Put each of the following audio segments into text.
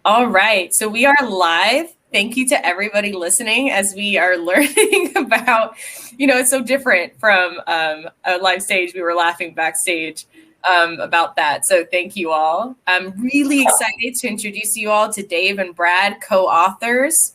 All right, so we are live. Thank you to everybody listening as we are learning about, it's so different from a live stage. We were laughing backstage about that. So thank you all. I'm really excited to introduce you all to Dave and Brad, co-authors.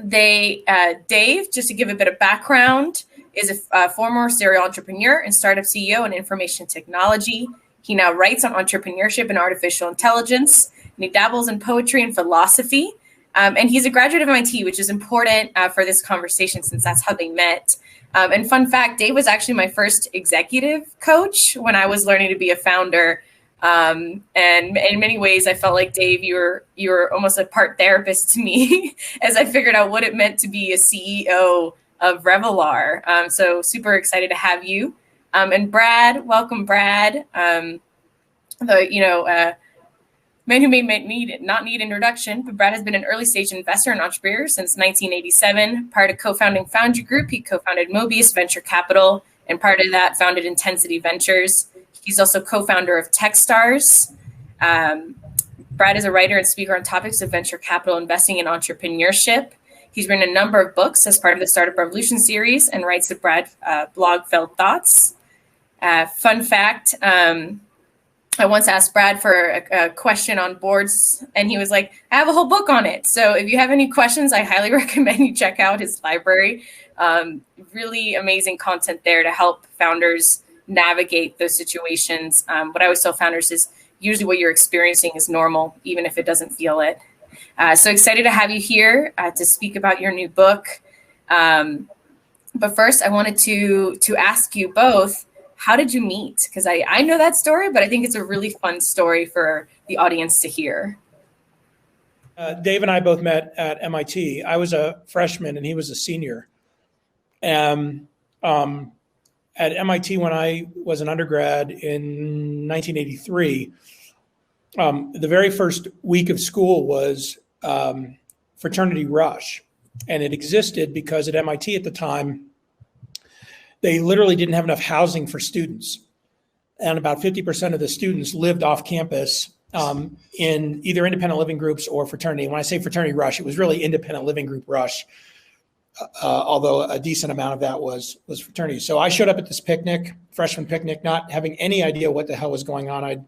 Dave, just to give a bit of background, is a former serial entrepreneur and startup CEO in information technology. He now writes on entrepreneurship and artificial intelligence, and he dabbles in poetry and philosophy. And he's a graduate of MIT, which is important for this conversation since that's how they met. And fun fact, Dave was actually my first executive coach when I was learning to be a founder. And in many ways, I felt like, Dave, you were almost a part therapist to me as I figured out what it meant to be a CEO of Revelar. So super excited to have you. And Brad, welcome, Brad. Man who may not need introduction, but Brad has been an early stage investor and entrepreneur since 1987. Prior to co-founding Foundry Group, he co-founded Mobius Venture Capital, and prior to that, founded Intensity Ventures. He's also co-founder of Techstars. Brad is a writer and speaker on topics of venture capital investing and entrepreneurship. He's written a number of books as part of the Startup Revolution series and writes the Brad blog Feld Thoughts. Fun fact, I once asked Brad for a question on boards, and he was like, I have a whole book on it. So if you have any questions, I highly recommend you check out his library. Really amazing content there to help founders navigate those situations. What I always tell founders is usually what you're experiencing is normal, even if it doesn't feel it. So excited to have you here to speak about your new book. But first, I wanted to ask you both, how did you meet? Because I know that story, but I think it's a really fun story for the audience to hear. Dave and I both met at MIT. I was a freshman and he was a senior. At MIT, when I was an undergrad in 1983, the very first week of school was Fraternity Rush. And it existed because at MIT at the time, they literally didn't have enough housing for students. And about 50% of the students lived off campus in either independent living groups or fraternity. When I say Fraternity Rush, it was really independent living group rush, although a decent amount of that was fraternity. So I showed up at this picnic, freshman picnic, not having any idea what the hell was going on.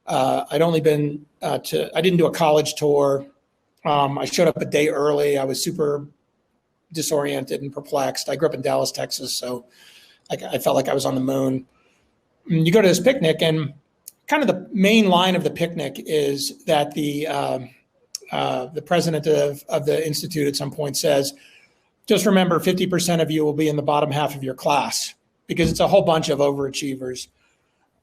I'd only been I didn't do a college tour. I showed up a day early. I was super disoriented and perplexed. I grew up in Dallas, Texas, so I felt like I was on the moon. You go to this picnic, and kind of the main line of the picnic is that the president of the institute at some point says, just remember 50% of you will be in the bottom half of your class, because it's a whole bunch of overachievers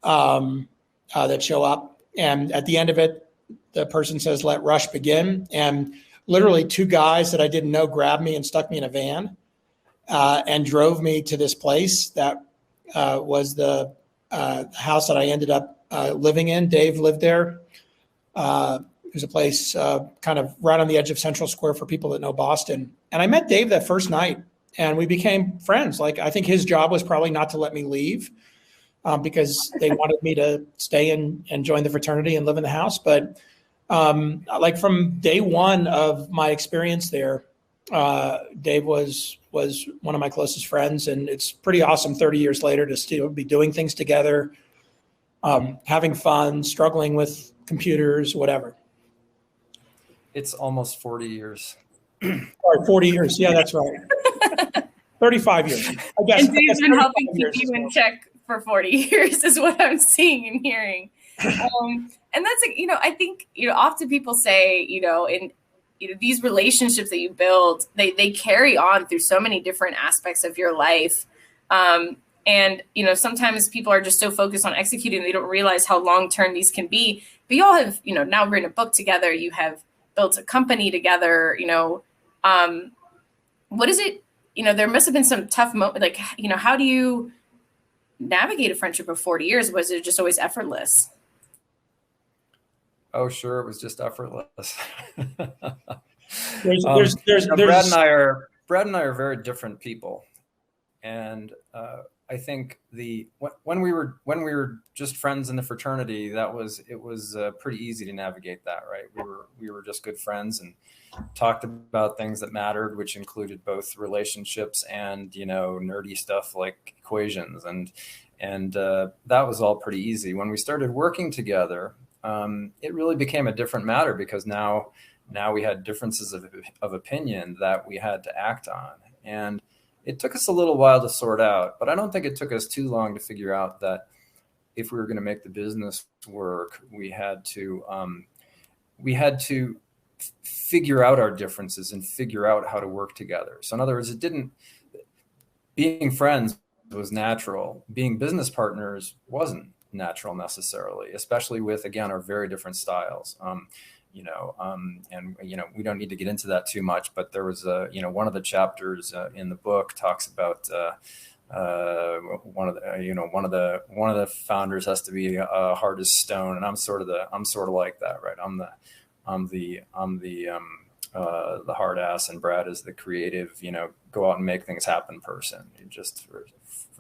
that show up. And at the end of it, the person says, let rush begin. And literally two guys that I didn't know grabbed me and stuck me in a van and drove me to this place that was the house that I ended up living in. Dave lived there. It was a place kind of right on the edge of Central Square for people that know Boston. And I met Dave that first night, and we became friends. Like, I think his job was probably not to let me leave because they wanted me to stay and join the fraternity and live in the house. But like from day one of my experience there, Dave was one of my closest friends, and it's pretty awesome 30 years later to still be doing things together, having fun, struggling with computers, whatever. It's almost 40 years. Sorry, 40 years. Yeah, that's right. 35 years. I guess. And Dave's been helping keep you in check for 40 years is what I'm seeing and hearing. And that's, I think, often people say, in these relationships that you build, they carry on through so many different aspects of your life. And, sometimes people are just so focused on executing, they don't realize how long-term these can be. But you all have, now written a book together. You have built a company together. What is it? There must have been some tough moments. Like, how do you navigate a friendship of 40 years? Was it just always effortless? Oh, sure. It was just effortless. Brad and I are very different people. And I think when we were just friends in the fraternity, it was pretty easy to navigate that, right? We were just good friends and talked about things that mattered, which included both relationships and, you know, nerdy stuff like equations, and that was all pretty easy. When we started working together, it really became a different matter, because now we had differences of opinion that we had to act on. And it took us a little while to sort out, but I don't think it took us too long to figure out that if we were going to make the business work, we had to figure out our differences and figure out how to work together. So in other words, being friends was natural. Being business partners wasn't natural necessarily, especially with, again, our very different styles. And we don't need to get into that too much, but there was one of the chapters in the book talks about one of the founders has to be hard as stone, and I'm sort of like that, right? I'm the hard ass, and Brad is the creative, go out and make things happen person, just for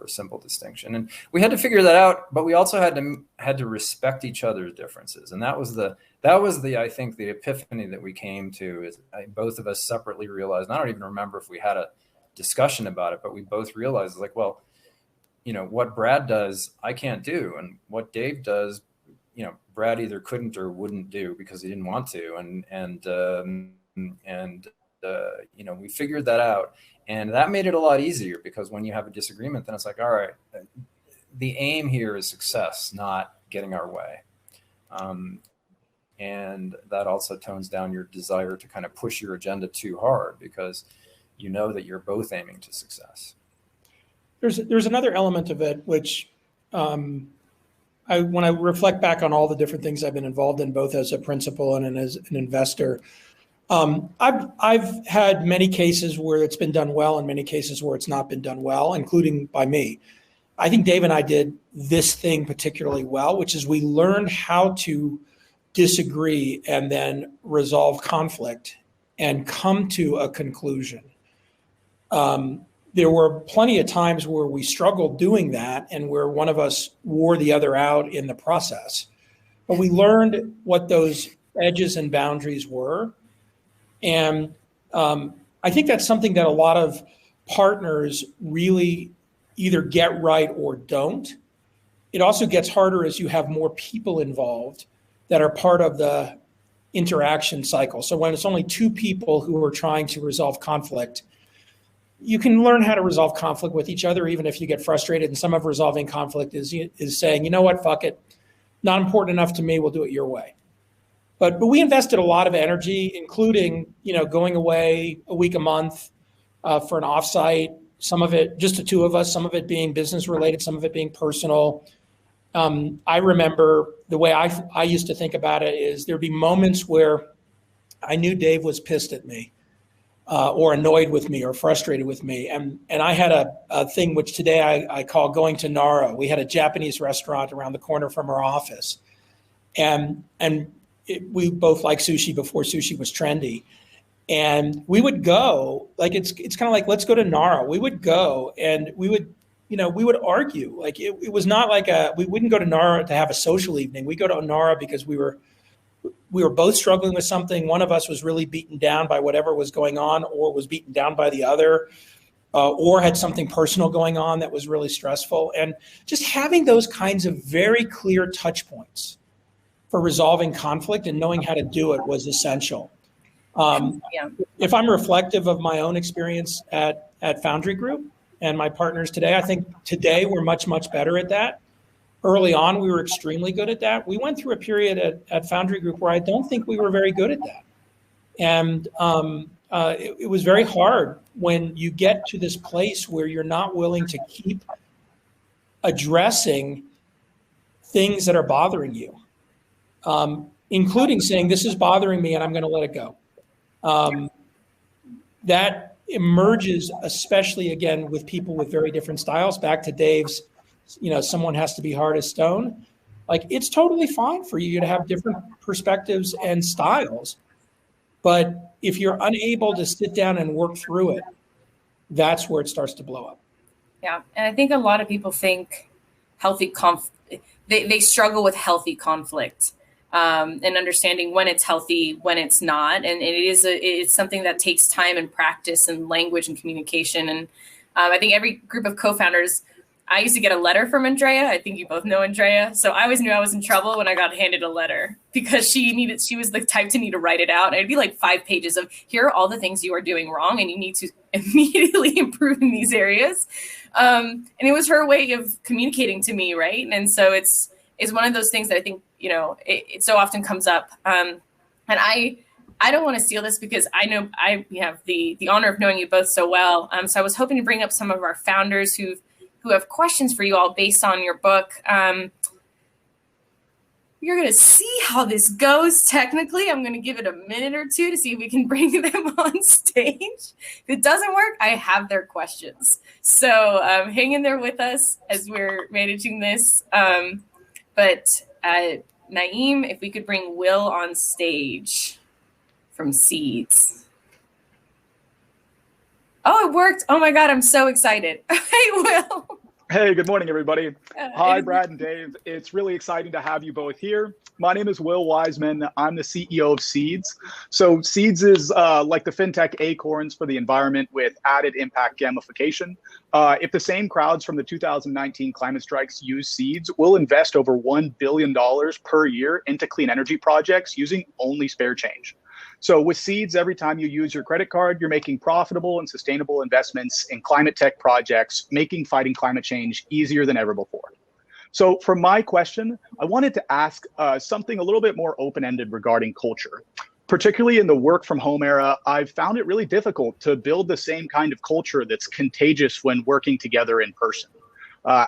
simple distinction. And we had to figure that out, but we also had to respect each other's differences. And that was I think the epiphany that we came to, is both of us separately realized, and I don't even remember if we had a discussion about it, but we both realized, like, well, what Brad does, I can't do. And what Dave does, Brad either couldn't or wouldn't do because he didn't want to. And we figured that out. And that made it a lot easier, because when you have a disagreement, then it's like, all right, the aim here is success, not getting our way. And that also tones down your desire to kind of push your agenda too hard, because you know that you're both aiming to success. There's another element of it, which when I reflect back on all the different things I've been involved in, both as a principal and as an investor, I've had many cases where it's been done well and many cases where it's not been done well, including by me. I think Dave and I did this thing particularly well, which is we learned how to disagree and then resolve conflict and come to a conclusion. There were plenty of times where we struggled doing that and where one of us wore the other out in the process. But we learned what those edges and boundaries were. And I think that's something that a lot of partners really either get right or don't. It also gets harder as you have more people involved that are part of the interaction cycle. So when it's only two people who are trying to resolve conflict, you can learn how to resolve conflict with each other, even if you get frustrated. And some of resolving conflict is saying, you know what, fuck it, not important enough to me, we'll do it your way. But we invested a lot of energy, including, going away a week, a month for an offsite, some of it just the two of us, some of it being business related, some of it being personal. I remember the way I used to think about it is there'd be moments where I knew Dave was pissed at me or annoyed with me or frustrated with me. And I had a thing which today I call going to Nara. We had a Japanese restaurant around the corner from our office. And we both liked sushi before sushi was trendy. And we would go, like, it's kind of like, let's go to Nara. We would go and we would argue. Like it was not like we wouldn't go to Nara to have a social evening. We go to Nara because we were both struggling with something. One of us was really beaten down by whatever was going on, or was beaten down by the other, or had something personal going on that was really stressful. And just having those kinds of very clear touch points for resolving conflict and knowing how to do it was essential. If I'm reflective of my own experience at Foundry Group and my partners today, I think today we're much, much better at that. Early on, we were extremely good at that. We went through a period at Foundry Group where I don't think we were very good at that. And it was very hard when you get to this place where you're not willing to keep addressing things that are bothering you. Including saying, this is bothering me and I'm going to let it go. That emerges, especially again, with people with very different styles. Back to Dave's, someone has to be hard as stone. Like, it's totally fine for you to have different perspectives and styles. But if you're unable to sit down and work through it, that's where it starts to blow up. Yeah. And I think a lot of people think they struggle with healthy conflict, and understanding when it's healthy, when it's not. And it's something that takes time and practice and language and communication. And I think every group of co-founders, I used to get a letter from Andrea. I think you both know Andrea. So I always knew I was in trouble when I got handed a letter, because she was the type to need to write it out. And it'd be like 5 pages of, here are all the things you are doing wrong and you need to immediately improve in these areas. And it was her way of communicating to me, right? And so it's one of those things that I think, it so often comes up. And I don't want to steal this, because I know I have the honor of knowing you both so well. So I was hoping to bring up some of our founders who have questions for you all based on your book. You're going to see how this goes technically. I'm going to give it a minute or two to see if we can bring them on stage. If it doesn't work, I have their questions. So hang in there with us as we're managing this. But Naeem, if we could bring Will on stage from Seeds. Oh, it worked. Oh my God, I'm so excited. Hey, Will. Hey, good morning, everybody. Hi, Brad and Dave. It's really exciting to have you both here. My name is Will Wiseman. I'm the CEO of Seeds. So Seeds is like the fintech acorns for the environment with added impact gamification. If the same crowds from the 2019 climate strikes use Seeds, we'll invest over $1 billion per year into clean energy projects using only spare change. So with Seeds, every time you use your credit card, you're making profitable and sustainable investments in climate tech projects, making fighting climate change easier than ever before. So for my question, I wanted to ask something a little bit more open-ended regarding culture. Particularly in the work from home era, I've found it really difficult to build the same kind of culture that's contagious when working together in person.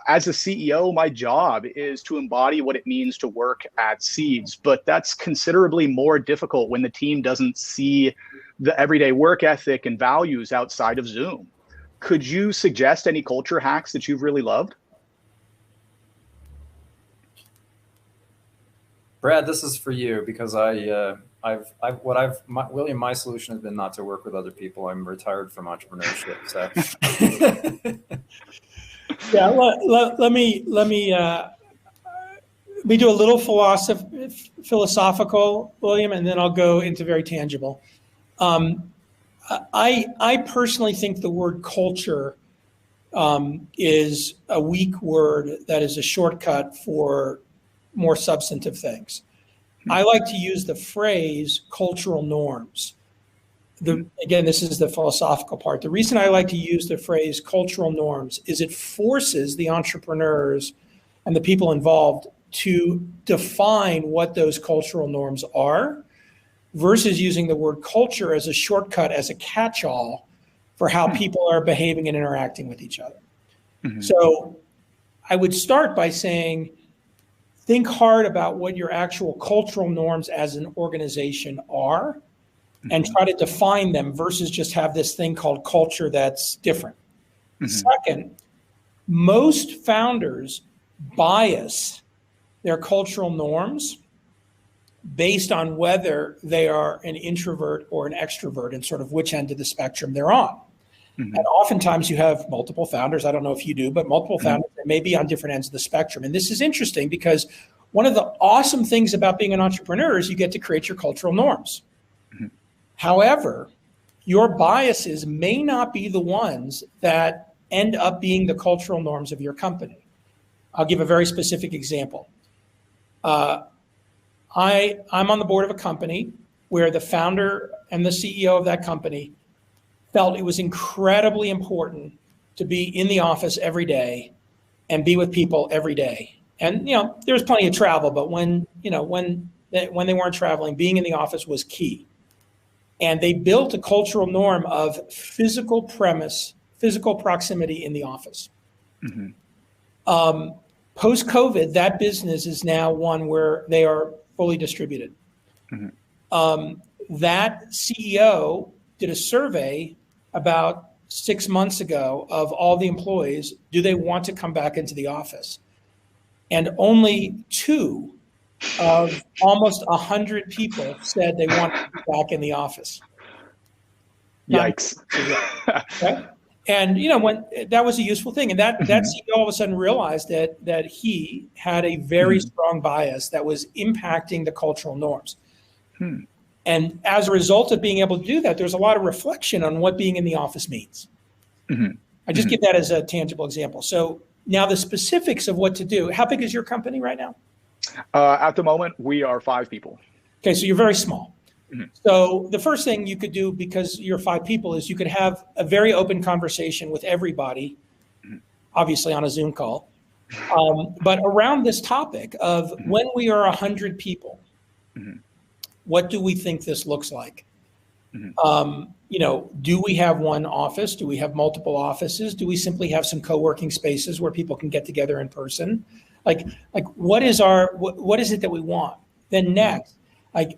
As a CEO, my job is to embody what it means to work at Seeds, but that's considerably more difficult when the team doesn't see the everyday work ethic and values outside of Zoom. Could you suggest any culture hacks that you've really loved? Brad, this is for you, because William, my solution has been not to work with other people. I'm retired from entrepreneurship, so. Yeah, let me do a little philosophical, William, and then I'll go into very tangible. I personally think the word culture is a weak word that is a shortcut for more substantive things. I like to use the phrase cultural norms. Again, this is the philosophical part. The reason I like to use the phrase cultural norms is it forces the entrepreneurs and the people involved to define what those cultural norms are, versus using the word culture as a shortcut, as a catch-all for how people are behaving and interacting with each other. Mm-hmm. So I would start by saying, think hard about what your actual cultural norms as an organization are, and try to define them, versus just have this thing called culture that's different. Mm-hmm. Second, most founders bias their cultural norms based on whether they are an introvert or an extrovert, and sort of which end of the spectrum they're on. Mm-hmm. And oftentimes you have multiple founders, I don't know if you do, but multiple founders that may be on different ends of the spectrum. And this is interesting, because one of the awesome things about being an entrepreneur is you get to create your cultural norms. Mm-hmm. However, your biases may not be the ones that end up being the cultural norms of your company. I'll give a very specific example. I'm on the board of a company where the founder and the CEO of that company felt it was incredibly important to be in the office every day and be with people every day. And there was plenty of travel, but when they weren't traveling, being in the office was key. And they built a cultural norm of physical proximity in the office. Mm-hmm. Post-COVID, that business is now one where they are fully distributed. Mm-hmm. That CEO did a survey about 6 months ago of all the employees. Do they want to come back into the office? And only 2 of almost 100 people said they want to be back in the office. Yikes. Okay? And when that was a useful thing, and that CEO all of a sudden realized that he had a very strong bias that was impacting the cultural norms. And as a result of being able to do that, there's a lot of reflection on what being in the office means. I just give that as a tangible example. So now the specifics of what to do. How big is your company right now? At the moment, we are 5 people. Okay, so you're very small. So the first thing you could do, because you're 5 people, is you could have a very open conversation with everybody, obviously on a Zoom call, but around this topic of when we are 100 people, what do we think this looks like? Do we have one office? Do we have multiple offices? Do we simply have some co-working spaces where people can get together in person? Like what is it that we want? Then next,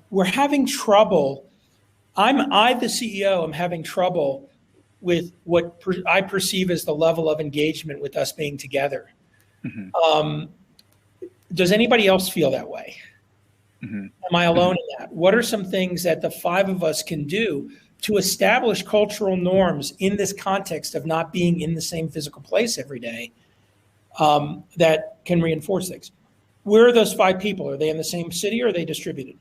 we're having trouble. I, the CEO, am having trouble with what I perceive as the level of engagement with us being together. Does anybody else feel that way? Am I alone in that? What are some things that the 5 of us can do to establish cultural norms in this context of not being in the same physical place every day that can reinforce things? Where are those 5 people? Are they in the same city or are they distributed?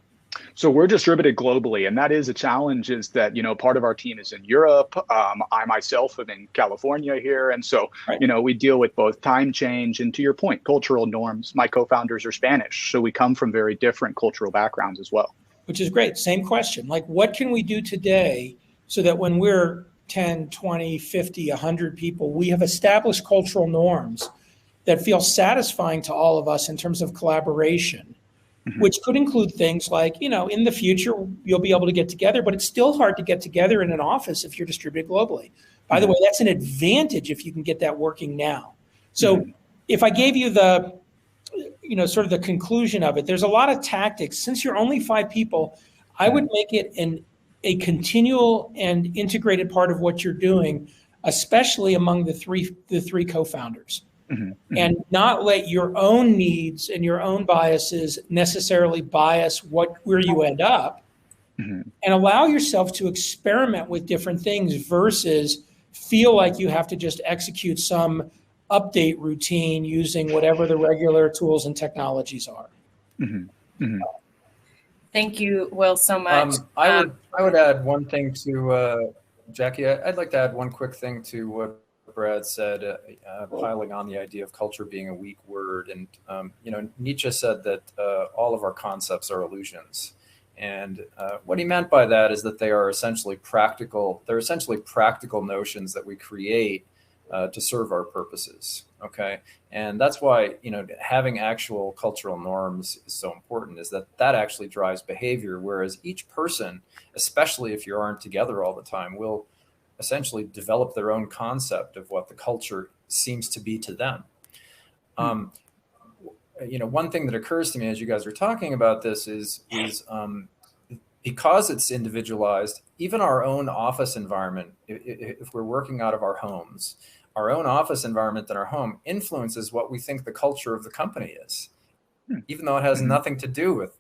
So we're distributed globally, and that is a challenge, is that, part of our team is in Europe. I myself am in California here. And so, we deal with both time change and, to your point, cultural norms. My co-founders are Spanish, so we come from very different cultural backgrounds as well. Which is great. Same question. What can we do today so that when we're 10, 20, 50, 100 people, we have established cultural norms that feel satisfying to all of us in terms of collaboration? Which could include things like, in the future, you'll be able to get together, but it's still hard to get together in an office if you're distributed globally. By the way, that's an advantage if you can get that working now. So if I gave you the, sort of the conclusion of it, there's a lot of tactics. Since you're only 5 people, I would make it a continual and integrated part of what you're doing, especially among the three co-founders. And not let your own needs and your own biases necessarily bias where you end up, and allow yourself to experiment with different things versus feel like you have to just execute some update routine using whatever the regular tools and technologies are. Thank you, Will, so much. I would add one thing to Jackie. I'd like to add one quick thing to what Brad said, piling on the idea of culture being a weak word. And, Nietzsche said that all of our concepts are illusions. And what he meant by that is that they are essentially practical. They're essentially practical notions that we create to serve our purposes. Okay. And that's why, having actual cultural norms is so important, is that actually drives behavior. Whereas each person, especially if you aren't together all the time, will essentially develop their own concept of what the culture seems to be to them. One thing that occurs to me as you guys are talking about this is because it's individualized, even our own office environment, if we're working out of our homes, our own office environment in our home influences what we think the culture of the company is, even though it has nothing to do with,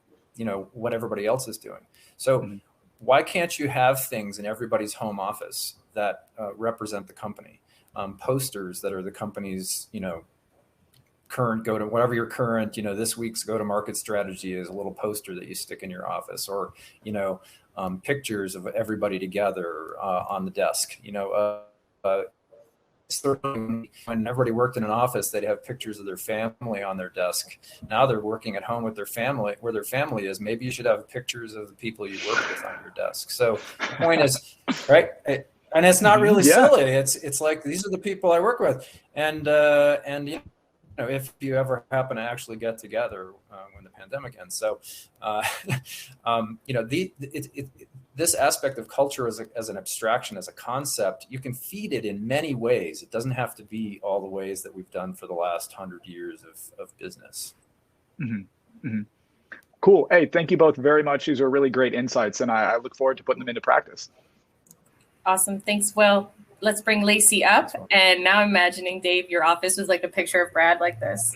what everybody else is doing. So why can't you have things in everybody's home office that represent the company? Posters that are the company's, current whatever your current, this week's go-to-market strategy is, a little poster that you stick in your office, or, pictures of everybody together on the desk. When everybody worked in an office, they'd have pictures of their family on their desk. Now they're working at home with their family, where their family is. Maybe you should have pictures of the people you work with on your desk. So the point is, right? And it's not really silly. It's like, these are the people I work with. And if you ever happen to actually get together when the pandemic ends. So, this aspect of culture as an abstraction, as a concept, you can feed it in many ways. It doesn't have to be all the ways that we've done for the last 100 years of business. Cool. Hey, thank you both very much. These are really great insights, and I look forward to putting them into practice. Awesome. Thanks, Will. Let's bring Lacey up. And now I'm imagining, Dave, your office was like a picture of Brad like this.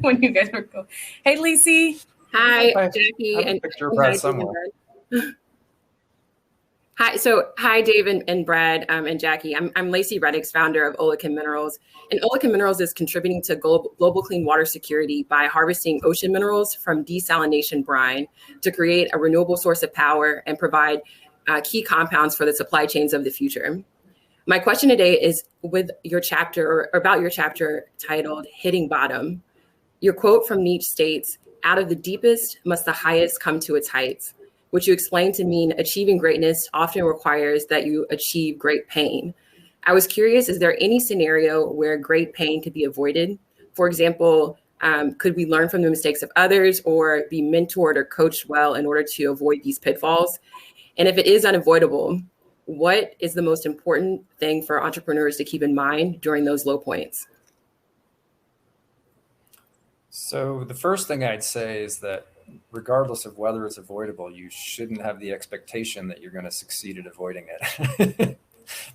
When you guys were cool. Hey, Lacey. Hi, Jackie. I have a picture of Brad somewhere. Hi, Dave and Brad and Jackie. I'm Lacey Reddix, founder of Olakin Minerals. And Olakin Minerals is contributing to global clean water security by harvesting ocean minerals from desalination brine to create a renewable source of power and provide key compounds for the supply chains of the future. My question today is with your chapter, or about your chapter titled Hitting Bottom. Your quote from Nietzsche states, "Out of the deepest must the highest come to its heights," which you explained to mean achieving greatness often requires that you achieve great pain. I was curious, is there any scenario where great pain could be avoided? For example, could we learn from the mistakes of others or be mentored or coached well in order to avoid these pitfalls? And if it is unavoidable, what is the most important thing for entrepreneurs to keep in mind during those low points? So the first thing I'd say is that regardless of whether it's avoidable, you shouldn't have the expectation that you're going to succeed at avoiding it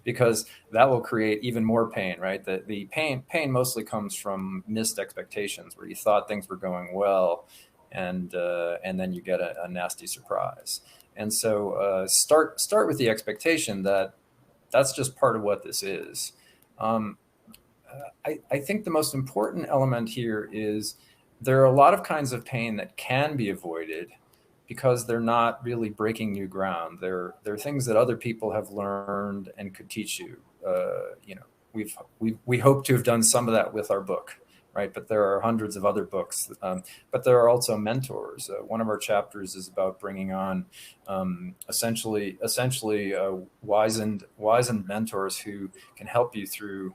because that will create even more pain, right? The pain mostly comes from missed expectations where you thought things were going well and then you get a nasty surprise. And so start with the expectation that that's just part of what this is. I think the most important element here is there are a lot of kinds of pain that can be avoided because they're not really breaking new ground. They're things that other people have learned and could teach you. We hope to have done some of that with our book, right? But there are hundreds of other books. But there are also mentors. One of our chapters is about bringing on essentially wizened mentors who can help you through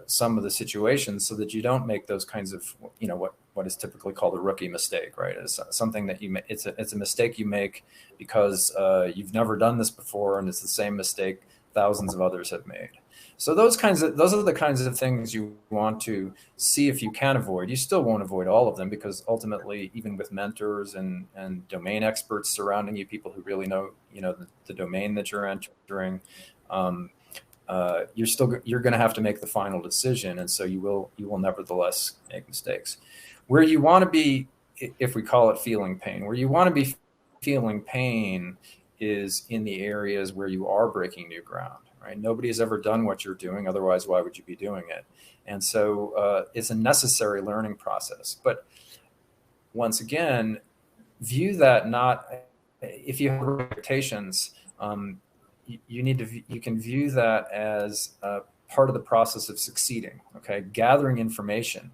some of the situations so that you don't make those kinds of, what is typically called a rookie mistake, right? It's something that it's a mistake you make because you've never done this before, and it's the same mistake thousands of others have made. So those are the kinds of things you want to see if you can avoid. You still won't avoid all of them because ultimately, even with mentors and domain experts surrounding you, people who really know, the domain that you're entering, you're going to have to make the final decision, and so you will nevertheless make mistakes. Where you want to be, if we call it feeling pain, where you want to be feeling pain is in the areas where you are breaking new ground, right? Nobody has ever done what you're doing, otherwise why would you be doing it? And so it's a necessary learning process. But once again, view that not, if you have expectations, you can view that as part of the process of succeeding. Okay, gathering information.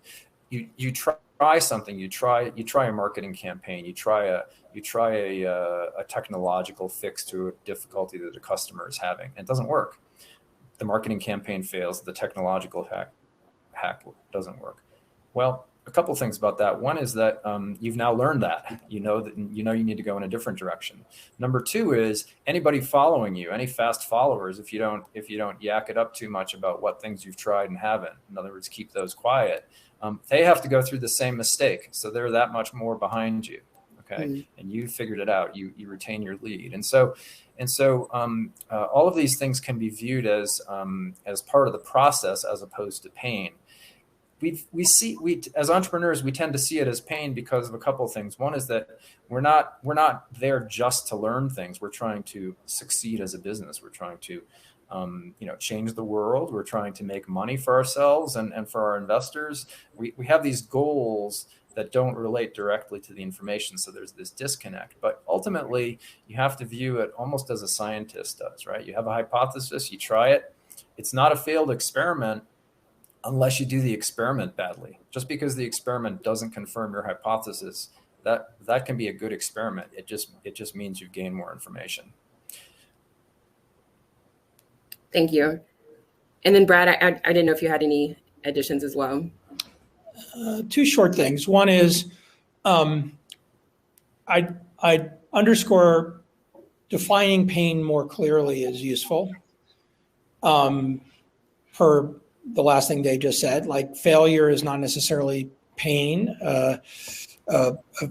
You try something. You try a marketing campaign. You try a technological fix to a difficulty that a customer is having. It doesn't work. The marketing campaign fails. The technological hack doesn't work. Well, a couple of things about that. One is that you've now learned that you need to go in a different direction. Number two is anybody following you, any fast followers, if you don't yak it up too much about what things you've tried and haven't, in other words, keep those quiet, they have to go through the same mistake. So they're that much more behind you. Okay. And you figured it out. You retain your lead. And so all of these things can be viewed as part of the process as opposed to pain. We as entrepreneurs, we tend to see it as pain because of a couple of things. One is that we're not there just to learn things. We're trying to succeed as a business. We're trying to change the world. We're trying to make money for ourselves and for our investors. We have these goals that don't relate directly to the information. So there's this disconnect. But ultimately, you have to view it almost as a scientist does, right? You have a hypothesis, you try it. It's not a failed experiment unless you do the experiment badly. Just because the experiment doesn't confirm your hypothesis, that can be a good experiment. It just means you've gained more information. Thank you. And then Brad, I didn't know if you had any additions as well. Two short things. One is I underscore defining pain more clearly is useful. Per the last thing Dave just said, like failure is not necessarily pain. A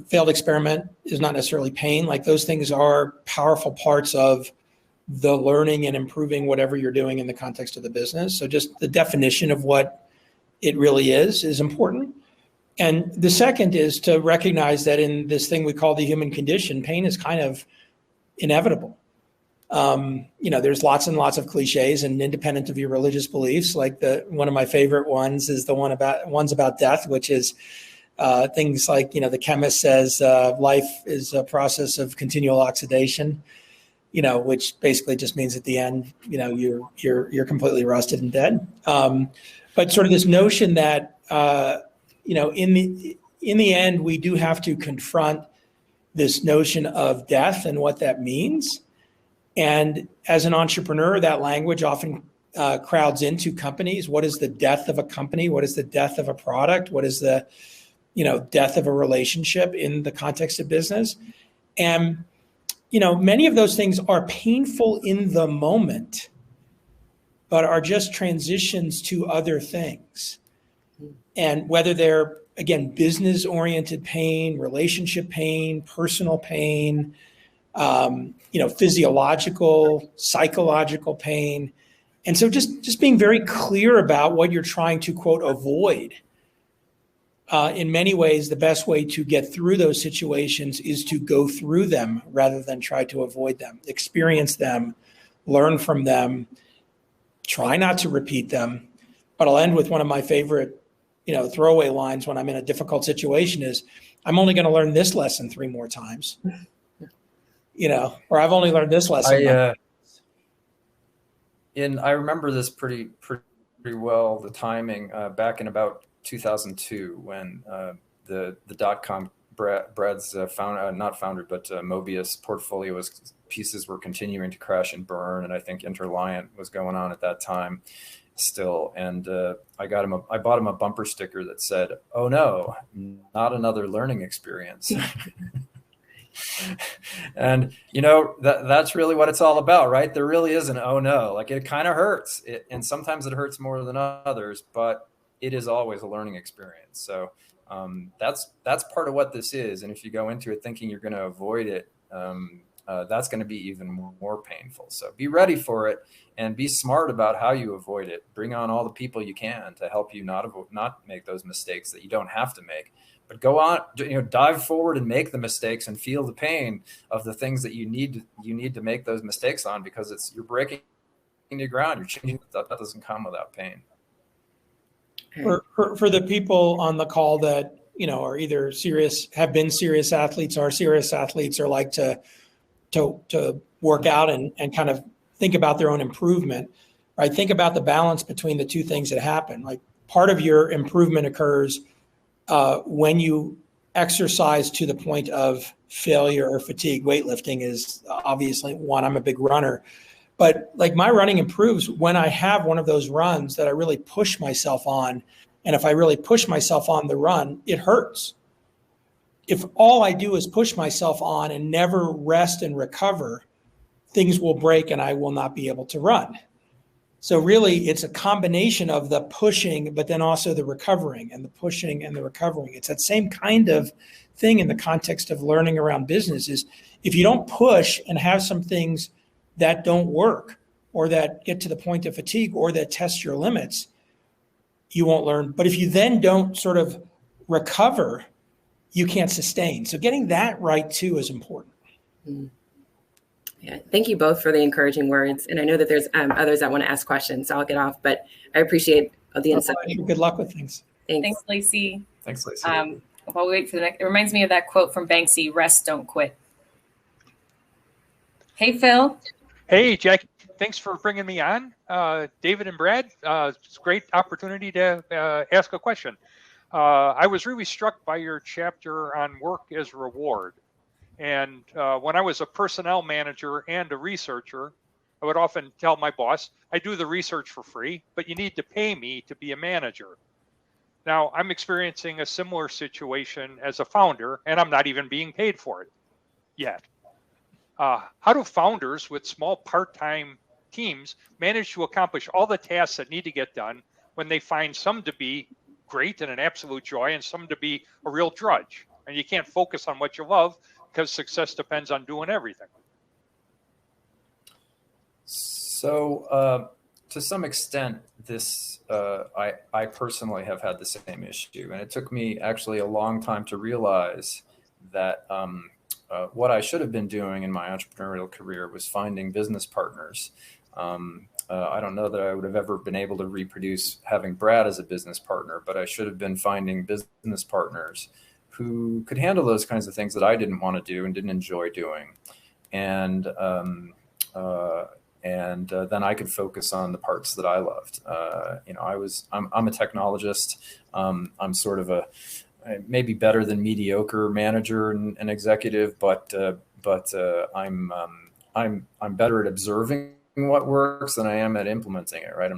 failed experiment is not necessarily pain. Like those things are powerful parts of the learning and improving whatever you're doing in the context of the business. So just the definition of what it really is important. And the second is to recognize that in this thing we call the human condition, pain is kind of inevitable. There's lots and lots of cliches, and independent of your religious beliefs, like one of my favorite ones is the ones about death, which is things like, the chemist says life is a process of continual oxidation, which basically just means at the end, you're completely rusted and dead. But sort of this notion that, in the end, we do have to confront this notion of death and what that means. And as an entrepreneur, that language often crowds into companies. What is the death of a company? What is the death of a product? What is the, death of a relationship in the context of business? And, many of those things are painful in the moment, but are just transitions to other things. And whether they're, again, business-oriented pain, relationship pain, personal pain, physiological, psychological pain. And so just being very clear about what you're trying to, quote, avoid. In many ways, the best way to get through those situations is to go through them rather than try to avoid them, experience them, learn from them, try not to repeat them. But I'll end with one of my favorite, throwaway lines when I'm in a difficult situation is, I'm only going to learn this lesson 3 more times. Or I've only learned this lesson. I remember this pretty well, the timing back in about 2002 when the .com Brad's not Foundry, but Mobius portfolio pieces were continuing to crash and burn, and I think Interliant was going on at that time still. And I bought him a bumper sticker that said, "Oh no, not another learning experience." And that's really what it's all about, right? There really is an oh no. Like, it kind of hurts, and sometimes it hurts more than others, but it is always a learning experience. So that's part of what this is. And if you go into it thinking you're going to avoid it, that's going to be even more painful. So be ready for it and be smart about how you avoid it. Bring on all the people you can to help you not make those mistakes that you don't have to make. But go on, dive forward and make the mistakes and feel the pain of the things that you need to make those mistakes on, because you're breaking new ground. You're changing. That doesn't come without pain. For the people on the call that are either have been serious athletes, are serious athletes, or like to work out and kind of think about their own improvement, right? Think about the balance between the two things that happen. Like, part of your improvement occurs when you exercise to the point of failure or fatigue. Weightlifting is obviously one. I'm a big runner, but like, my running improves when I have one of those runs that I really push myself on. And if I really push myself on the run, it hurts. If all I do is push myself on and never rest and recover, things will break and I will not be able to run. So really, it's a combination of the pushing, but then also the recovering, and the pushing and the recovering. It's that same kind of thing in the context of learning around business. Is if you don't push and have some things that don't work, or that get to the point of fatigue, or that test your limits, you won't learn. But if you then don't sort of recover, you can't sustain. So getting that right too is important. Mm. Yeah, thank you both for the encouraging words. And I know that there's others that want to ask questions, so I'll get off, but I appreciate the insight. Good luck with things. Thanks, Lacey. Thanks, Lacey. While we wait for the next, it reminds me of that quote from Banksy, "Rest, don't quit." Hey, Phil. Hey, Jackie. Thanks for bringing me on. David and Brad, it's a great opportunity to ask a question. I was really struck by your chapter on work as reward. And when I was a personnel manager and a researcher, I would often tell my boss, I do the research for free, but you need to pay me to be a manager. Now, I'm experiencing a similar situation as a founder, and I'm not even being paid for it yet. How do founders with small part-time teams manage to accomplish all the tasks that need to get done when they find some to be great and an absolute joy and some to be a real drudge? And you can't focus on what you love, because success depends on doing everything. So to some extent, this I personally have had the same issue, and it took me actually a long time to realize that what I should have been doing in my entrepreneurial career was finding business partners. I don't know that I would have ever been able to reproduce having Brad as a business partner, but I should have been finding business partners who could handle those kinds of things that I didn't want to do and didn't enjoy doing. And then I could focus on the parts that I loved. I'm a technologist. I'm sort of maybe better than mediocre manager and executive, but I'm better at observing what works than I am at implementing it. Right?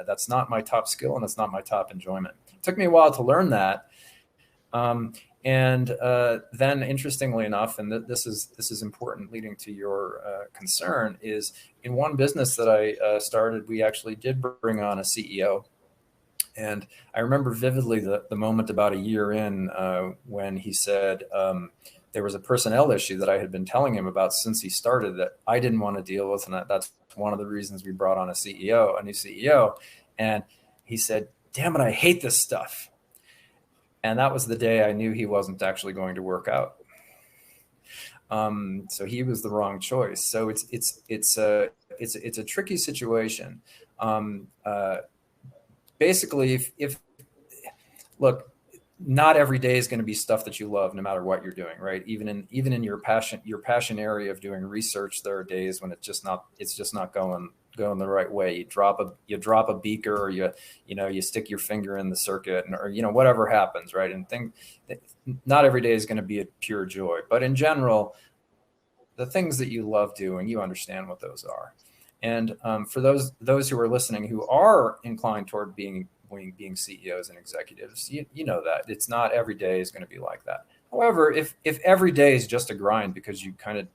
That's not my top skill, and that's not my top enjoyment. It took me a while to learn that. Then, interestingly enough, and this is important, leading to your concern, is in one business that I started, we actually did bring on a CEO. And I remember vividly the moment about a year in when he said there was a personnel issue that I had been telling him about since he started that I didn't want to deal with. And that's one of the reasons we brought on a new CEO. And he said, "Damn it, I hate this stuff." And that was the day I knew he wasn't actually going to work out. So he was the wrong choice. So it's a tricky situation. Basically, if look, not every day is going to be stuff that you love, no matter what you're doing, right? Even in your passion area of doing research, there are days when it's just not going the right way. You drop a beaker, or you stick your finger in the circuit, or whatever happens, right? And not every day is going to be a pure joy, but in general, the things that you love doing, you understand what those are. And for those who are listening who are inclined toward being CEOs and executives, you know that it's not every day is going to be like that. However, if every day is just a grind because you kind of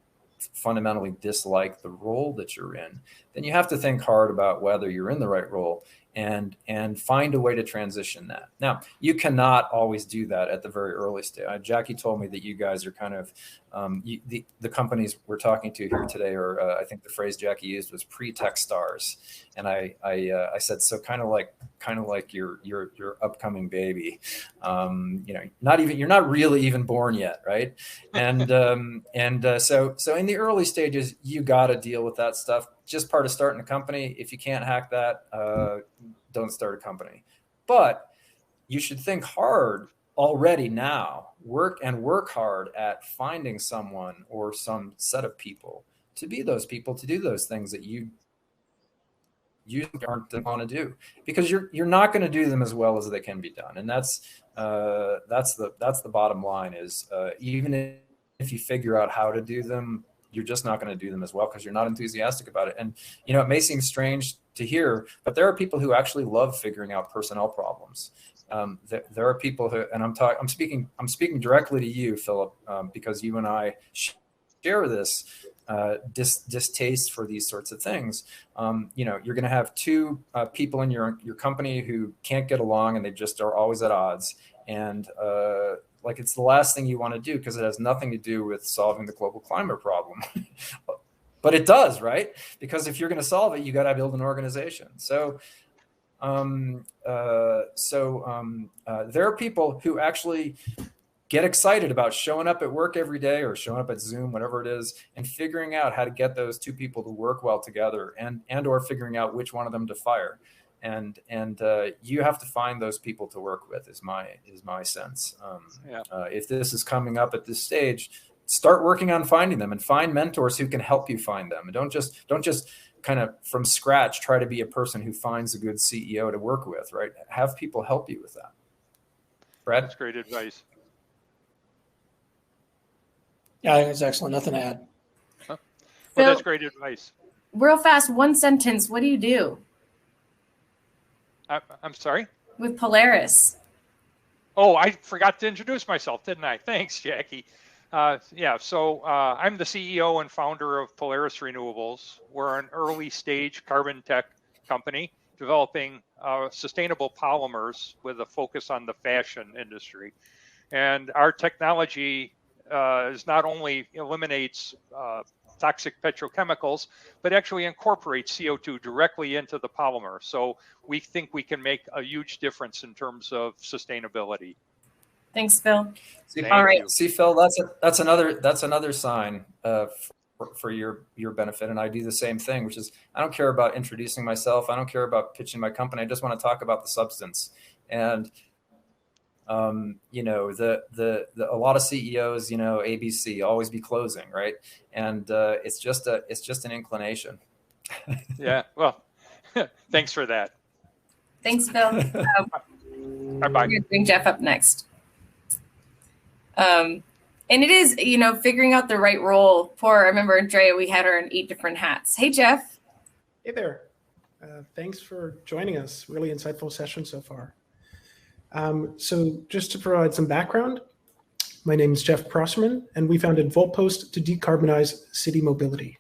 fundamentally dislike the role that you're in, then you have to think hard about whether you're in the right role and find a way to transition that. Now, you cannot always do that at the very early stage. Jackie told me that you guys are kind of the companies we're talking to here today, or I think the phrase Jackie used was pre-tech stars, and I said, so kind of like your upcoming baby, you're not really even born yet, right? And so in the early stages, you got to deal with that stuff. Just part of starting a company. If you can't hack that, don't start a company. But you should think hard already now. Work hard at finding someone or some set of people to be those people, to do those things that you aren't want to do, because you're not going to do them as well as they can be done. And that's the bottom line is even if you figure out how to do them, you're just not going to do them as well because you're not enthusiastic about it. And, it may seem strange to hear, but there are people who actually love figuring out personnel problems. There are people who, and I'm speaking directly to you, Philip, because you and I share this distaste for these sorts of things. You're going to have two people in your company who can't get along, and they just are always at odds. And it's the last thing you want to do because it has nothing to do with solving the global climate problem. But it does, right? Because if you're going to solve it, you got to build an organization. So there are people who actually get excited about showing up at work every day or showing up at Zoom, whatever it is, and figuring out how to get those two people to work well together and or figuring out which one of them to fire. And you have to find those people to work with is my sense. If this is coming up at this stage, start working on finding them and find mentors who can help you find them. And don't just kind of from scratch try to be a person who finds a good CEO to work with, right? Have people help you with that. Brad? That's great advice. Yeah, I think that's excellent. Nothing to add. Well, Phil, that's great advice. Real fast, one sentence. What do you do? I'm sorry? With Polaris. Oh, I forgot to introduce myself, didn't I? Thanks, Jackie. So I'm the CEO and founder of Polaris Renewables. We're an early stage carbon tech company developing sustainable polymers with a focus on the fashion industry. And our technology is not only eliminates toxic petrochemicals, but actually incorporates CO2 directly into the polymer. So we think we can make a huge difference in terms of sustainability. Thanks, Phil. All right. See, Phil, that's another sign for your benefit, and I do the same thing, which is I don't care about introducing myself. I don't care about pitching my company. I just want to talk about the substance. And you know, the a lot of CEOs, you know, ABC, always be closing, right? And it's just an inclination. Yeah. Well, thanks for that. Thanks, Phil. Bye-bye. We're going to bring Jeff up next. And it is, you know, figuring out the right role. I remember Andrea, we had her in 8 different hats. Hey, Jeff. Hey there. Thanks for joining us. Really insightful session so far. So just to provide some background, my name is Jeff Prosserman, and we founded Voltpost to decarbonize city mobility.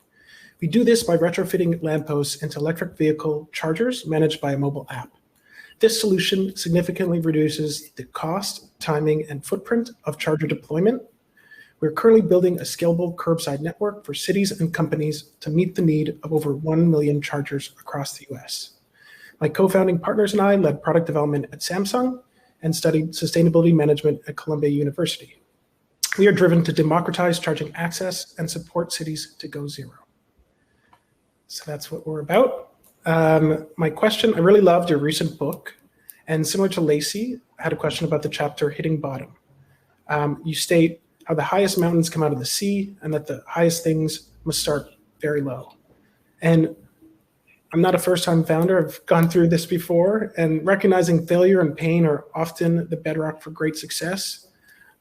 We do this by retrofitting lampposts into electric vehicle chargers managed by a mobile app. This solution significantly reduces the cost, timing, and footprint of charger deployment. We're currently building a scalable curbside network for cities and companies to meet the need of over 1 million chargers across the US. My co-founding partners and I led product development at Samsung and studied sustainability management at Columbia University. We are driven to democratize charging access and support cities to go zero. So that's what we're about. My question, I really loved your recent book, and similar to Lacey, I had a question about the chapter Hitting Bottom. You state how the highest mountains come out of the sea and that the highest things must start very low. And I'm not a first-time founder. I've gone through this before, and recognizing failure and pain are often the bedrock for great success.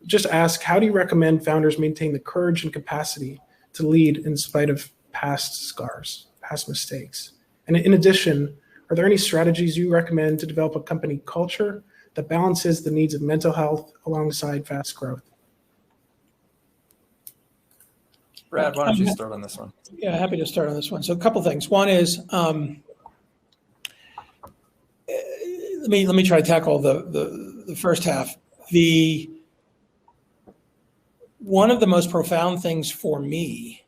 Just ask, how do you recommend founders maintain the courage and capacity to lead in spite of past scars, past mistakes? And in addition, are there any strategies you recommend to develop a company culture that balances the needs of mental health alongside fast growth? Brad, why don't you start on this one? Yeah, happy to start on this one. So a couple things. One is, let me try to tackle the first half. One of the most profound things for me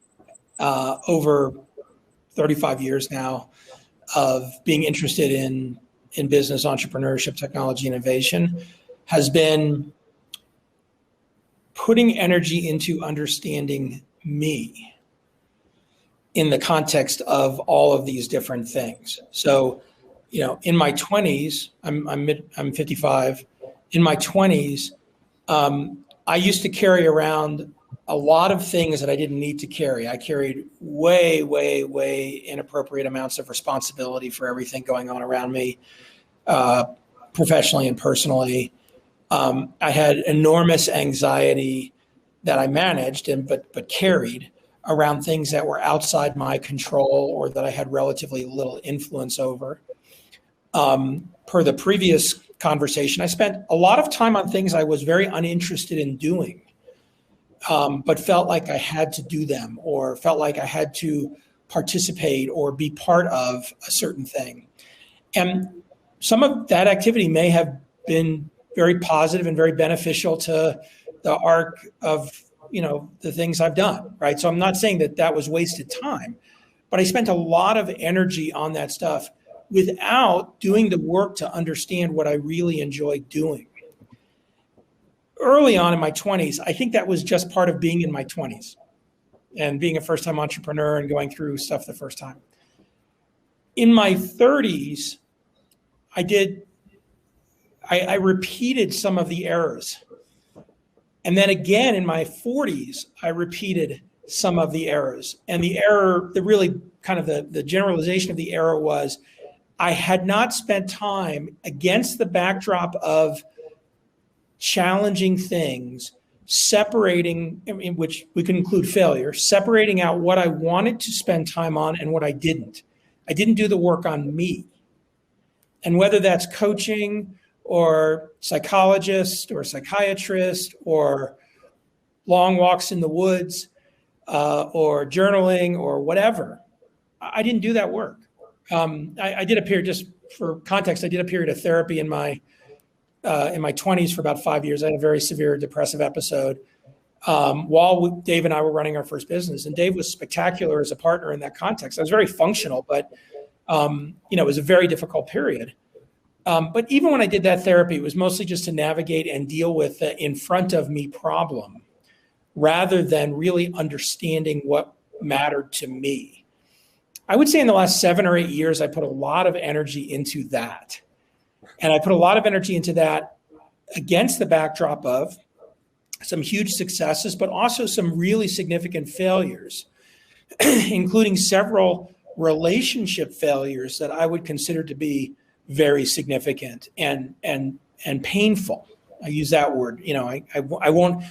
over 35 years now of being interested in business, entrepreneurship, technology, innovation has been putting energy into understanding me in the context of all of these different things. So, you know, in my 20s, I'm 55. In my 20s, I used to carry around a lot of things that I didn't need to carry. I carried way inappropriate amounts of responsibility for everything going on around me, professionally and personally. I had enormous anxiety that I managed but carried around things that were outside my control or that I had relatively little influence over. Per the previous conversation, I spent a lot of time on things I was very uninterested in doing, but felt like I had to do them or felt like I had to participate or be part of a certain thing. And some of that activity may have been very positive and very beneficial to the arc of, you know, the things I've done, right? So I'm not saying that that was wasted time, but I spent a lot of energy on that stuff without doing the work to understand what I really enjoyed doing. Early on in my 20s, I think that was just part of being in my 20s and being a first-time entrepreneur and going through stuff the first time. In my 30s, I repeated some of the errors. And then again, in my 40s, I repeated some of the errors. And the error, the generalization of the error was I had not spent time against the backdrop of challenging things, separating, in which we could include failure, separating out what I wanted to spend time on and what I didn't. I didn't do the work on me. And whether that's coaching or psychologist or psychiatrist or long walks in the woods or journaling or whatever, I didn't do that work. I did a period, just for context, I did a period of therapy in my 20s for about 5 years. I had a very severe depressive episode while Dave and I were running our first business. And Dave was spectacular as a partner in that context. I was very functional, but it was a very difficult period. But even when I did that therapy, it was mostly just to navigate and deal with the in front of me problem rather than really understanding what mattered to me. I would say in the last 7 or 8 years, I put a lot of energy into that. And I put a lot of energy into that against the backdrop of some huge successes, but also some really significant failures, including several relationship failures that I would consider to be very significant and painful. I use that word. I won't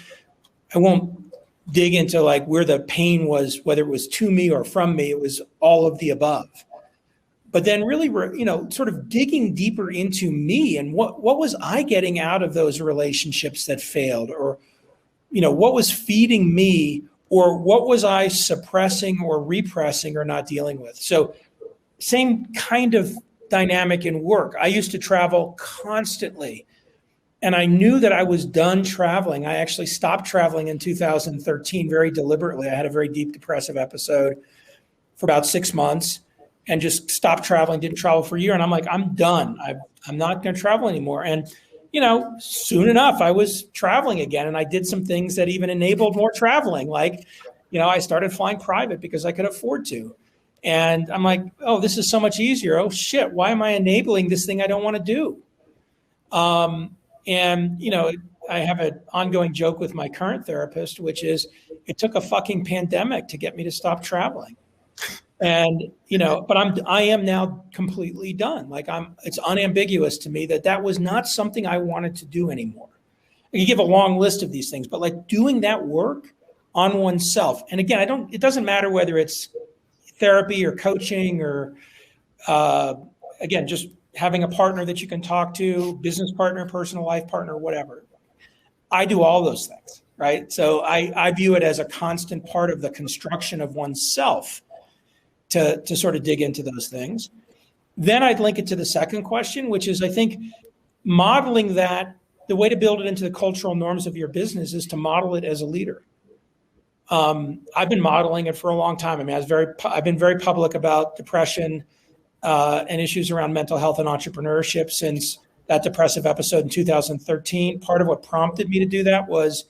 dig into like where the pain was, whether it was to me or from me. It was all of the above. But then really, sort of digging deeper into me and what was I getting out of those relationships that failed, or what was feeding me, or what was I suppressing or repressing or not dealing with. So same kind of dynamic in work. I used to travel constantly, and I knew that I was done traveling. I actually stopped traveling in 2013 very deliberately. I had a very deep depressive episode for about 6 months and just stopped traveling, didn't travel for a year. And I'm like, I'm done. I'm not going to travel anymore. And, soon enough, I was traveling again, and I did some things that even enabled more traveling. Like, I started flying private because I could afford to. And I'm like, oh, this is so much easier. Oh, shit, why am I enabling this thing I don't want to do? I have an ongoing joke with my current therapist, which is it took a fucking pandemic to get me to stop traveling. And, but I am now completely done. Like it's unambiguous to me that was not something I wanted to do anymore. You give a long list of these things, but like doing that work on oneself. And again, it doesn't matter whether it's therapy or coaching or, again, just having a partner that you can talk to, business partner, personal life partner, whatever. I do all those things, right? So I view it as a constant part of the construction of oneself to sort of dig into those things. Then I'd link it to the second question, which is, I think, modeling that. The way to build it into the cultural norms of your business is to model it as a leader. I've been modeling it for a long time. I mean, I've been very public about depression and issues around mental health and entrepreneurship since that depressive episode in 2013. Part of what prompted me to do that was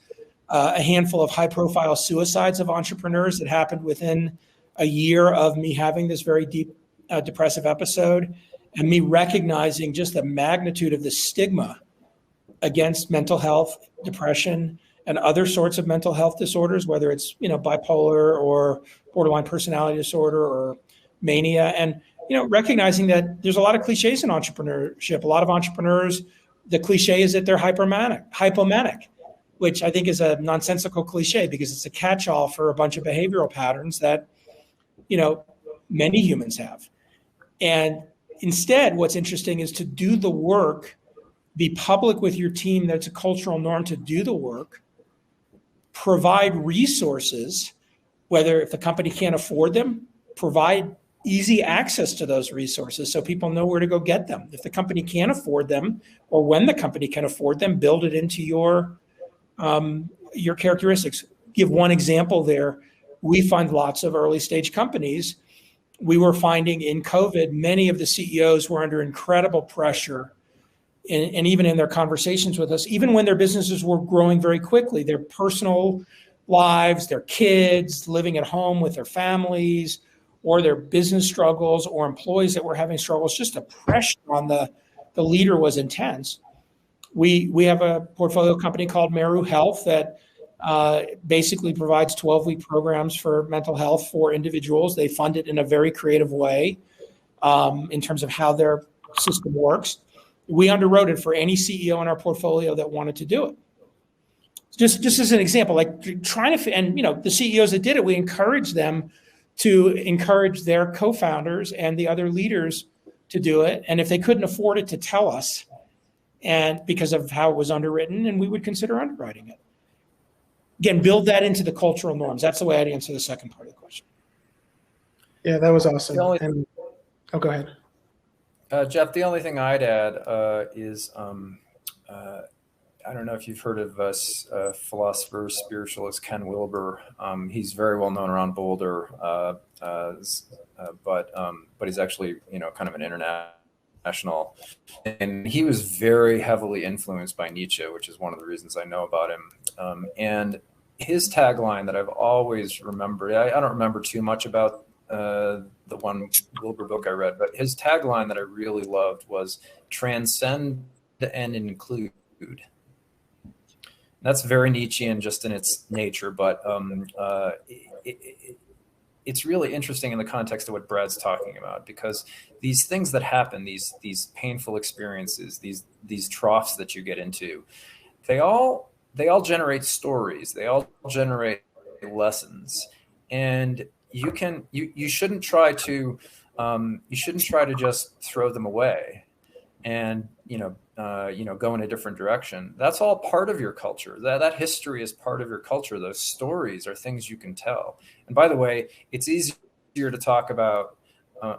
a handful of high-profile suicides of entrepreneurs that happened within a year of me having this very deep depressive episode, and me recognizing just the magnitude of the stigma against mental health, depression, and other sorts of mental health disorders, whether it's bipolar or borderline personality disorder or mania, and recognizing that there's a lot of cliches in entrepreneurship. A lot of entrepreneurs, the cliche is that they're hypomanic, which I think is a nonsensical cliche because it's a catch-all for a bunch of behavioral patterns that many humans have. And instead, what's interesting is to do the work, be public with your team. That's a cultural norm to do the work, provide resources, whether if the company can't afford them, provide easy access to those resources so people know where to go get them. If the company can't afford them, or when the company can afford them, build it into your characteristics. Give one example there. We find lots of early stage companies. We were finding in COVID, many of the CEOs were under incredible pressure, and even in their conversations with us, even when their businesses were growing very quickly, their personal lives, their kids, living at home with their families, or their business struggles, or employees that were having struggles, just the pressure on the leader was intense. We have a portfolio company called Meru Health that basically provides 12-week programs for mental health for individuals. They fund it in a very creative way in terms of how their system works. We underwrote it for any CEO in our portfolio that wanted to do it. Just as an example, like trying to, and the CEOs that did it, we encouraged them to encourage their co-founders and the other leaders to do it. And if they couldn't afford it, to tell us, and because of how it was underwritten, and we would consider underwriting it. Again, build that into the cultural norms. That's the way I'd answer the second part of the question. Yeah, that was awesome. Go ahead. Jeff, the only thing I'd add is I don't know if you've heard of philosopher, spiritualist Ken Wilber. He's very well known around Boulder, but he's actually kind of an international International, and he was very heavily influenced by Nietzsche, which is one of the reasons I know about him. And his tagline that I've always remembered, I don't remember too much about the one Wilbur book I read, but his tagline that I really loved was transcend and include. That's very Nietzschean just in its nature, but it's really interesting in the context of what Brad's talking about, because these things that happen, these painful experiences, these troughs that you get into, they all generate stories. They all generate lessons, and you shouldn't try to just throw them away and go in a different direction. That's all part of your culture. That history is part of your culture. Those stories are things you can tell. And by the way, it's easier to talk about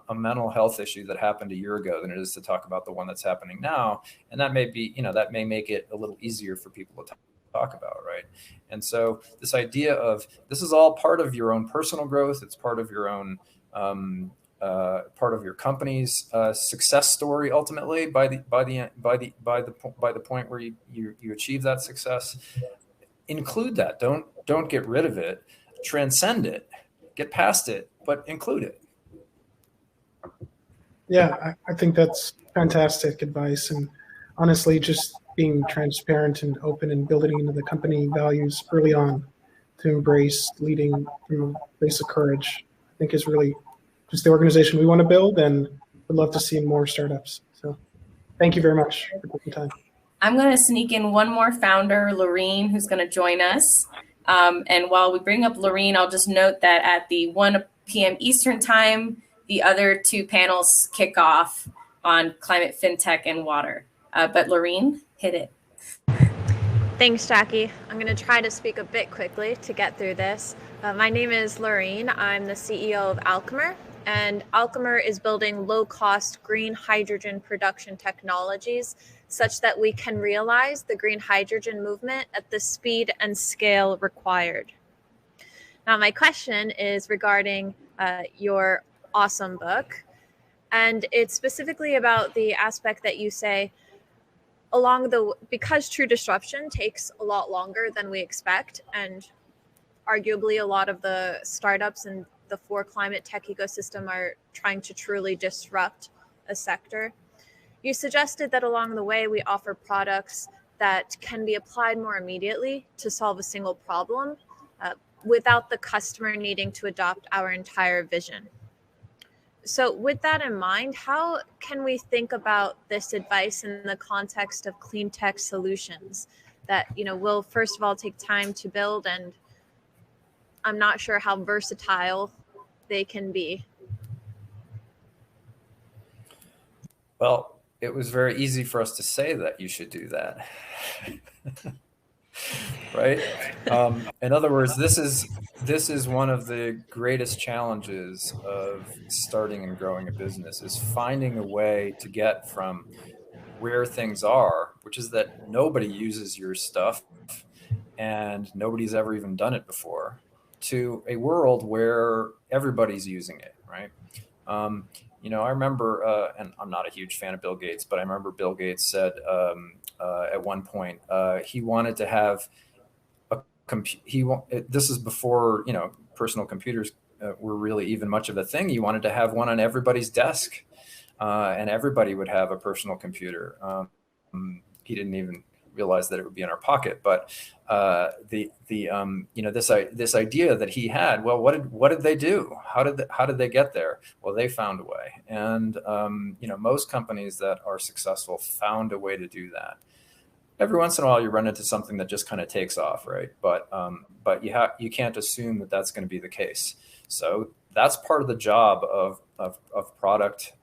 a mental health issue that happened a year ago than it is to talk about the one that's happening now. And that may be, that may make it a little easier for people to talk about, right? And so this idea of this is all part of your own personal growth. It's part of your own part of your company's success story. Ultimately, by the point where you achieve that success, include that. Don't get rid of it. Transcend it. Get past it, but include it. Yeah, I think that's fantastic advice. And honestly, just being transparent and open and building into the company values early on to embrace leading from a place of courage, I think is really just the organization we want to build, and would love to see more startups. So thank you very much for taking time. I'm going to sneak in one more founder, Lorene, who's going to join us. And while we bring up Lorene, I'll just note that at the 1 p.m. Eastern time, the other two panels kick off on climate, fintech, and water. But Lorene, hit it. Thanks, Jackie. I'm going to try to speak a bit quickly to get through this. My name is Lorene. I'm the CEO of Alchemer, and Alchemer is building low-cost green hydrogen production technologies such that we can realize the green hydrogen movement at the speed and scale required. Now, my question is regarding your awesome book, and it's specifically about the aspect that you say because true disruption takes a lot longer than we expect, and arguably a lot of the startups and the climate tech ecosystem are trying to truly disrupt a sector. You suggested that along the way we offer products that can be applied more immediately to solve a single problem without the customer needing to adopt our entire vision. So with that in mind, how can we think about this advice in the context of clean tech solutions that, will first of all take time to build, and I'm not sure how versatile they can be? Well, it was very easy for us to say that you should do that. Right? In other words, this is one of the greatest challenges of starting and growing a business, is finding a way to get from where things are, which is that nobody uses your stuff and nobody's ever even done it before, to a world where everybody's using it, right? I remember, and I'm not a huge fan of Bill Gates, but I remember Bill Gates said at one point he wanted to have this is before personal computers were really even much of a thing. He wanted to have one on everybody's desk, and everybody would have a personal computer. He didn't even realize that it would be in our pocket, but this idea that he had, well, what did they do? How did they get there? Well, they found a way, and most companies that are successful found a way to do that. Every once in a while, you run into something that just kind of takes off, right? But you can't assume that that's going to be the case. So that's part of the job of product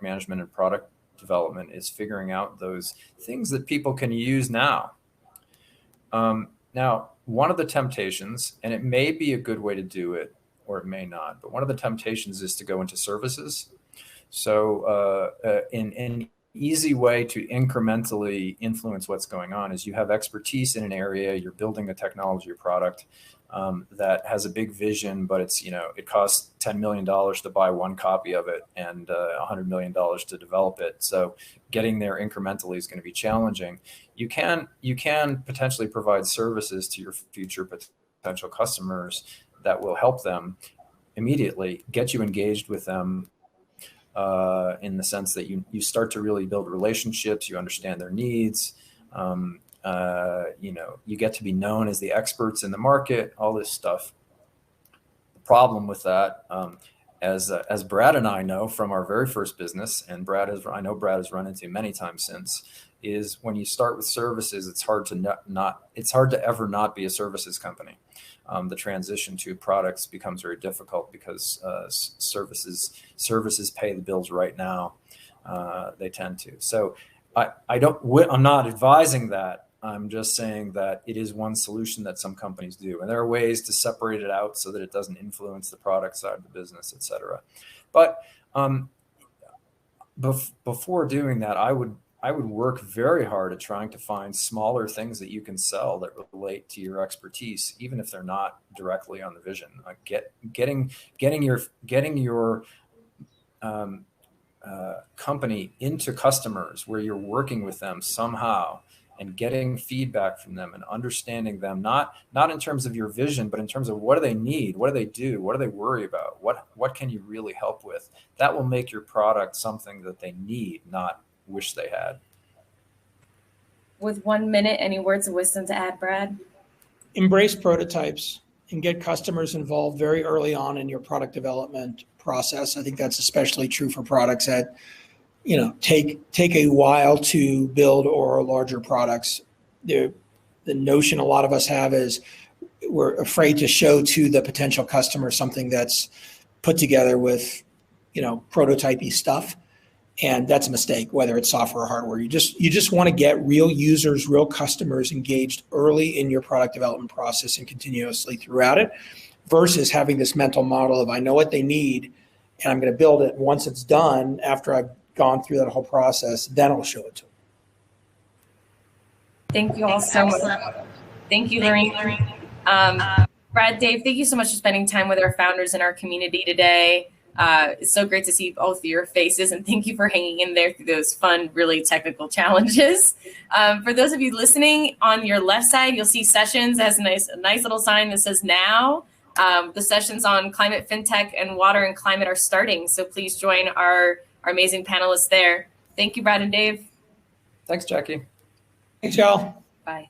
management and product development, is figuring out those things that people can use now. Now, one of the temptations, and it may be a good way to do it, or it may not, but one of the temptations is to go into services. So in easy way to incrementally influence what's going on is you have expertise in an area, you're building a technology or product that has a big vision, but it's, it costs $10 million to buy one copy of it and $100 million to develop it. So getting there incrementally is going to be challenging. You can potentially provide services to your future potential customers that will help them immediately, get you engaged with them in the sense that you start to really build relationships, you understand their needs, you get to be known as the experts in the market, all this stuff. The problem with that, as Brad and I know from our very first business, and I know Brad has run into many times since, is when you start with services, it's hard to ever not be a services company. The transition to products becomes very difficult because services pay the bills right now. They tend to. So I'm not advising that. I'm just saying that it is one solution that some companies do. And there are ways to separate it out so that it doesn't influence the product side of the business, et cetera. But before doing that, I would work very hard at trying to find smaller things that you can sell that relate to your expertise, even if they're not directly on the vision. Like getting your company into customers where you're working with them somehow and getting feedback from them and understanding them, not in terms of your vision, but in terms of what do they need, what do they do, what do they worry about, what can you really help with? That will make your product something that they need, not wish they had. With 1 minute, any words of wisdom to add, Brad? Embrace prototypes and get customers involved very early on in your product development process. I think that's especially true for products that, take a while to build or larger products. The notion a lot of us have is we're afraid to show to the potential customer something that's put together with, prototypey stuff. And that's a mistake, whether it's software or hardware. You just want to get real users, real customers engaged early in your product development process and continuously throughout it, versus having this mental model of I know what they need and I'm going to build it. And once it's done, after I've gone through that whole process, then I'll show it to them. Thank you all so much. Thank you, Lorraine. Brad, Dave, thank you so much for spending time with our founders in our community today. It's so great to see both of your faces, and thank you for hanging in there through those fun, really technical challenges. For those of you listening, on your left side, you'll see sessions. It has a nice little sign that says now. The sessions on climate, fintech, and water and climate are starting, so please join our amazing panelists there. Thank you, Brad and Dave. Thanks, Jackie. Thanks, y'all. Bye.